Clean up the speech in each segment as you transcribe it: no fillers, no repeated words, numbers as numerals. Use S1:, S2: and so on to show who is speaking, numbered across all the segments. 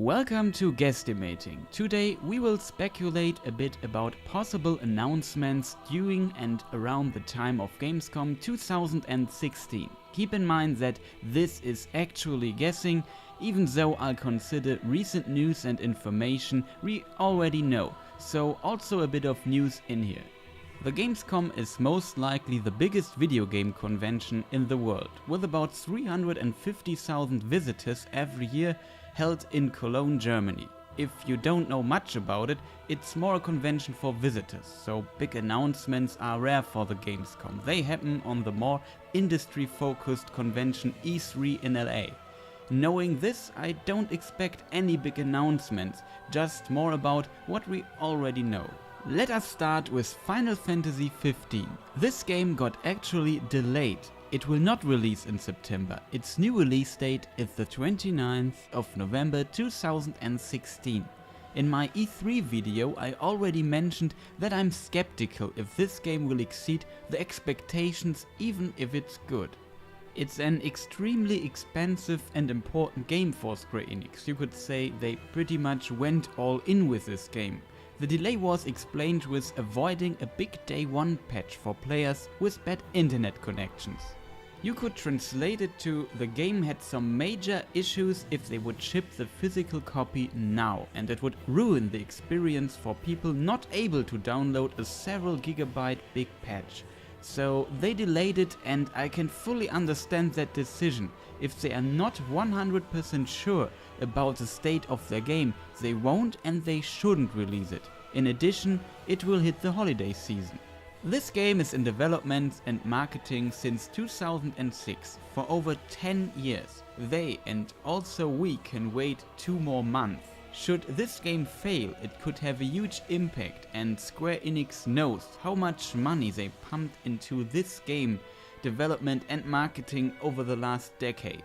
S1: Welcome to Guesstimating. Today we will speculate a bit about possible announcements during and around the time of Gamescom 2016. Keep in mind that this is actually guessing, even though I'll consider recent news and information we already know, so also a bit of news in here. The Gamescom is most likely the biggest video game convention in the world, with about 350,000 visitors every year, held in Cologne, Germany. If you don't know much about it, it's more a convention for visitors, so big announcements are rare for the Gamescom. They happen on the more industry-focused convention E3 in LA. Knowing this, I don't expect any big announcements, just more about what we already know. Let us start with Final Fantasy XV. This game got actually delayed. It will not release in September. Its new release date is the 29th of November 2016. In my E3 video I already mentioned that I'm skeptical if this game will exceed the expectations even if it's good. It's an extremely expensive and important game for Square Enix. You could say they pretty much went all in with this game. The delay was explained with avoiding a big day one patch for players with bad internet connections. You could translate it to the game had some major issues if they would ship the physical copy now, and it would ruin the experience for people not able to download a several gigabyte big patch. So they delayed it, and I can fully understand that decision. If they are not 100% sure about the state of their game, they won't and they shouldn't release it. In addition, it will hit the holiday season. This game is in development and marketing since 2006, for over 10 years. They and also we can wait 2 more months. Should this game fail, it could have a huge impact, and Square Enix knows how much money they pumped into this game development and marketing over the last decade.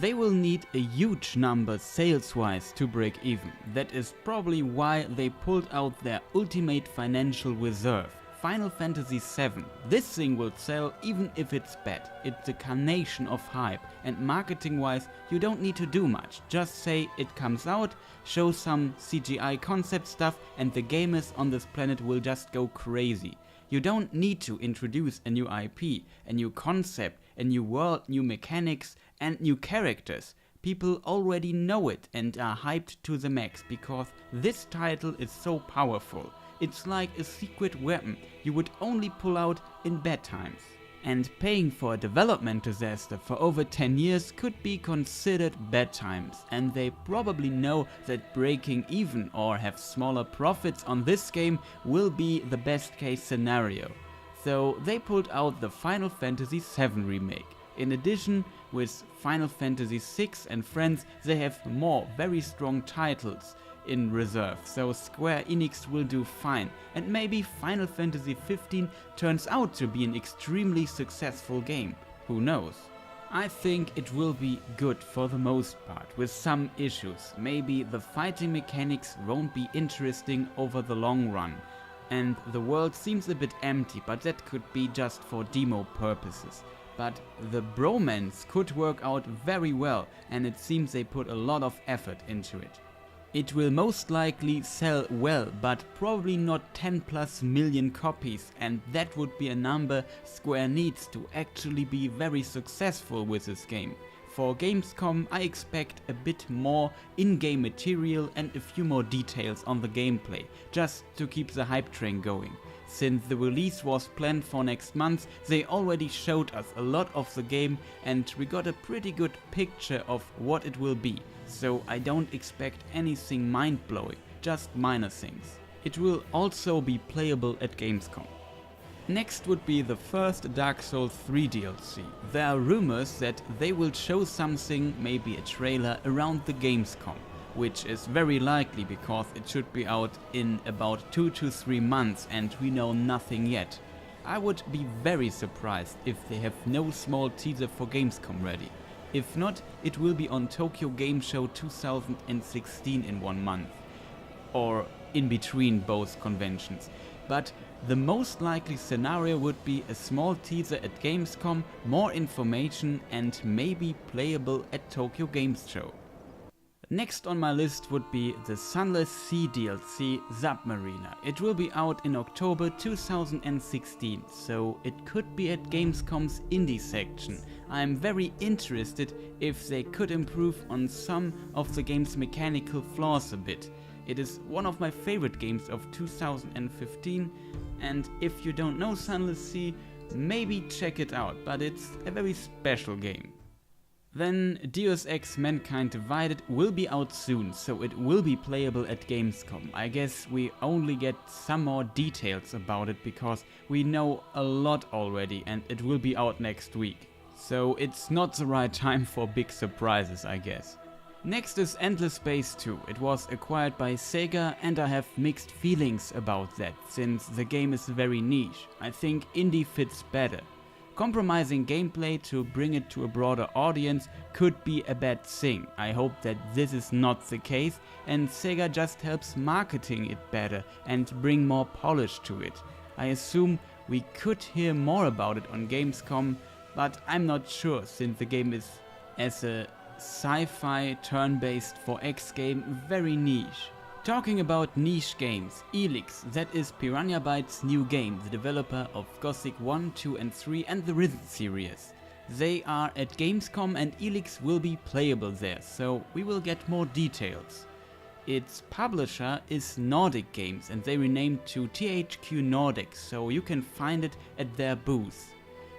S1: They will need a huge number sales-wise to break even. That is probably why they pulled out their ultimate financial reserve. Final Fantasy VII. This thing will sell even if it's bad. It's a carnation of hype, and marketing wise you don't need to do much. Just say it comes out, show some CGI concept stuff, and the gamers on this planet will just go crazy. You don't need to introduce a new IP, a new concept, a new world, new mechanics and new characters. People already know it and are hyped to the max because this title is so powerful. It's like a secret weapon you would only pull out in bad times. And paying for a development disaster for over 10 years could be considered bad times, and they probably know that breaking even or have smaller profits on this game will be the best case scenario. So they pulled out the Final Fantasy VII remake. In addition, with Final Fantasy VI and friends, they have more very strong titles in reserve, so Square Enix will do fine, and maybe Final Fantasy XV turns out to be an extremely successful game, who knows. I think it will be good for the most part, with some issues. Maybe the fighting mechanics won't be interesting over the long run, and the world seems a bit empty, but that could be just for demo purposes. But the bromance could work out very well, and it seems they put a lot of effort into it. It will most likely sell well, but probably not 10+ million copies, and that would be a number Square needs to actually be very successful with this game. For Gamescom I expect a bit more in-game material and a few more details on the gameplay, just to keep the hype train going. Since the release was planned for next month, they already showed us a lot of the game and we got a pretty good picture of what it will be, so I don't expect anything mind-blowing, just minor things. It will also be playable at Gamescom. Next would be the first Dark Souls 3 DLC. There are rumors that they will show something, maybe a trailer, around the Gamescom, which is very likely because it should be out in about 2 to 3 months and we know nothing yet. I would be very surprised if they have no small teaser for Gamescom ready. If not, it will be on Tokyo Game Show 2016 in 1 month, or in between both conventions. But the most likely scenario would be a small teaser at Gamescom, more information and maybe playable at Tokyo Games Show. Next on my list would be the Sunless Sea DLC Zubmariner. It will be out in October 2016, so it could be at Gamescom's indie section. I'm very interested if they could improve on some of the game's mechanical flaws a bit. It is one of my favorite games of 2015, and if you don't know Sunless Sea, maybe check it out, but it's a very special game. Then Deus Ex Mankind Divided will be out soon, so it will be playable at Gamescom. I guess we only get some more details about it because we know a lot already and it will be out next week. So it's not the right time for big surprises, I guess. Next is Endless Space 2. It was acquired by Sega and I have mixed feelings about that, since the game is very niche. I think indie fits better. Compromising gameplay to bring it to a broader audience could be a bad thing. I hope that this is not the case and Sega just helps marketing it better and bring more polish to it. I assume we could hear more about it on Gamescom, but I'm not sure since the game is, as a sci-fi turn-based 4X game, very niche. Talking about niche games, Elex, that is Piranha Bytes' new game, the developer of Gothic 1, 2 and 3 and the Risen series. They are at Gamescom and Elex will be playable there, so we will get more details. Its publisher is Nordic Games and they renamed to THQ Nordic, so you can find it at their booth.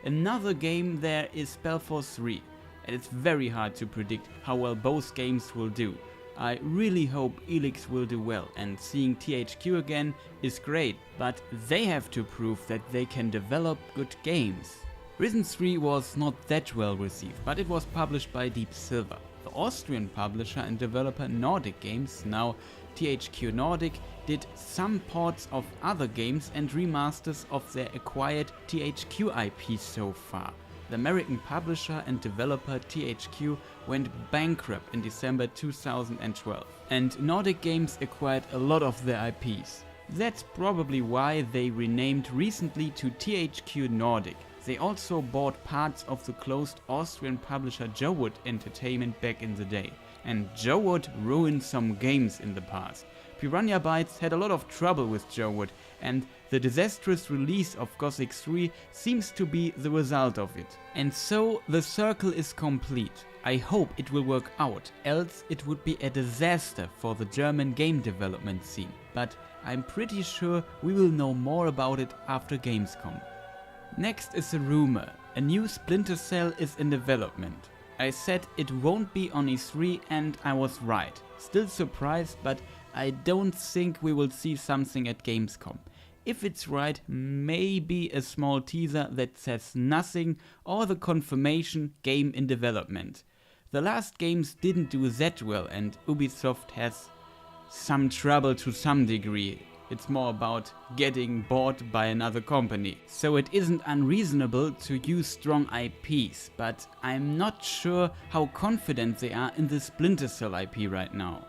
S1: Another game there is Spellforce 3, and it's very hard to predict how well both games will do. I really hope Elex will do well, and seeing THQ again is great, but they have to prove that they can develop good games. Risen 3 was not that well received, but it was published by Deep Silver. The Austrian publisher and developer Nordic Games, now THQ Nordic, did some ports of other games and remasters of their acquired THQ IP so far. The American publisher and developer THQ went bankrupt in December 2012, and Nordic Games acquired a lot of their IPs. That's probably why they renamed recently to THQ Nordic. They also bought parts of the closed Austrian publisher JoWood Entertainment back in the day, and JoWood ruined some games in the past. Piranha Bytes had a lot of trouble with JoWood, and the disastrous release of Gothic 3 seems to be the result of it. And so the circle is complete. I hope it will work out, else it would be a disaster for the German game development scene. But I'm pretty sure we will know more about it after Gamescom. Next is a rumor. A new Splinter Cell is in development. I said it won't be on E3 and I was right. Still surprised, but I don't think we will see something at Gamescom. If it's right, maybe a small teaser that says nothing or the confirmation game in development. The last games didn't do that well and Ubisoft has some trouble to some degree. It's more about getting bought by another company. So it isn't unreasonable to use strong IPs, but I'm not sure how confident they are in the Splinter Cell IP right now.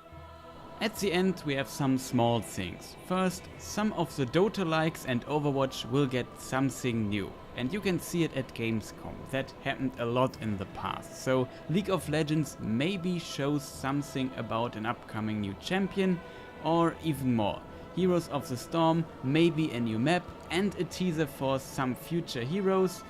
S1: At the end we have some small things. First, some of the DotA likes and Overwatch will get something new. And you can see it at Gamescom. That happened a lot in the past. So League of Legends maybe shows something about an upcoming new champion, or even more. Heroes of the Storm, maybe a new map and a teaser for some future heroes.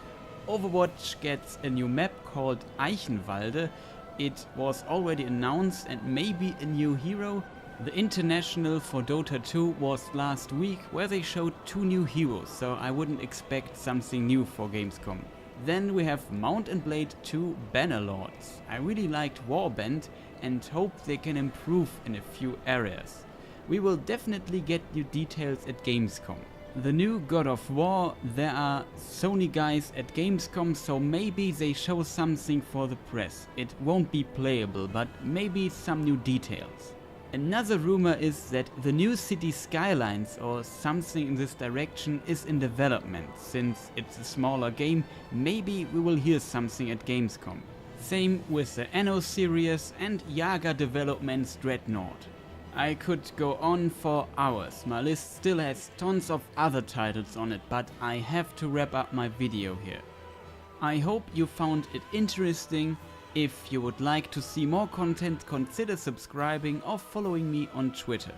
S1: Overwatch gets a new map called Eichenwalde. It was already announced and maybe a new hero. The international for Dota 2 was last week where they showed 2 new heroes, so I wouldn't expect something new for Gamescom. Then we have Mount Blade Bannerlords. I really liked Warband and hope they can improve in a few areas. We will definitely get new details at Gamescom. The new God of War, there are Sony guys at Gamescom, so maybe they show something for the press. It won't be playable, but maybe some new details. Another rumor is that the new City Skylines or something in this direction is in development. Since it's a smaller game, maybe we will hear something at Gamescom. Same with the Anno series and Yaga Development's Dreadnought. I could go on for hours, my list still has tons of other titles on it, but I have to wrap up my video here. I hope you found it interesting. If you would like to see more content, consider subscribing or following me on Twitter.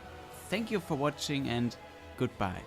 S1: Thank you for watching and goodbye.